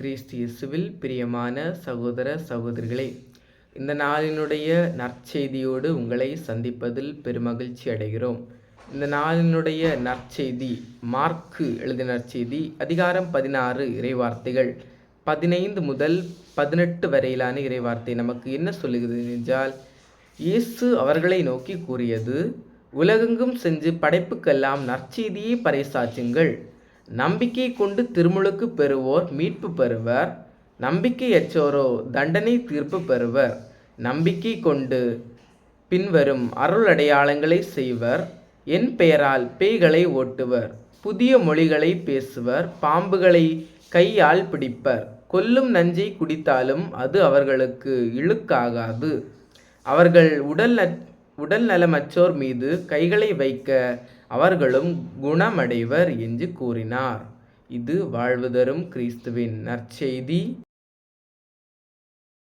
கிறிஸ்து இயேசுவில் பிரியமான சகோதர சகோதரிகளே, இந்த நாளினுடைய நற்செய்தியோடு உங்களை சந்திப்பதில் பெருமகிழ்ச்சி அடைகிறோம். இந்த நாளினுடைய நற்செய்தி மார்க்கு எழுதின நற்செய்தி அதிகாரம் 16 இறைவார்த்தைகள் 15 முதல் 18 வரையிலான இறைவார்த்தை நமக்கு என்ன சொல்லுகிறது என்றால், இயேசு அவர்களை நோக்கி கூறியது, உலகெங்கும் சென்று படைப்புக்கெல்லாம் நற்செய்தியை பறைசாற்றுங்கள். நம்பிக்கை கொண்டு திருமுழுக்கு பெறுவோர் மீட்பு பெறுவர், நம்பிக்கையற்றோரோ தண்டனை தீர்ப்பு பெறுவர். நம்பிக்கை கொண்டு பின்வரும் அருள் அடையாளங்களை செய்வர். என் பெயரால் பேய்களை ஓட்டுவர், புதிய மொழிகளை பேசுவர், பாம்புகளை கையால் பிடிப்பர், கொல்லும் நஞ்சை குடித்தாலும் அது அவர்களுக்கு இழுக்காகாது. அவர்கள் உடல் நலமற்றோர் மீது கைகளை வைக்க அவர்களும் குணமடைவர் என்று கூறினார். இது வாழ்வு தரும் கிறிஸ்துவின் நற்செய்தி.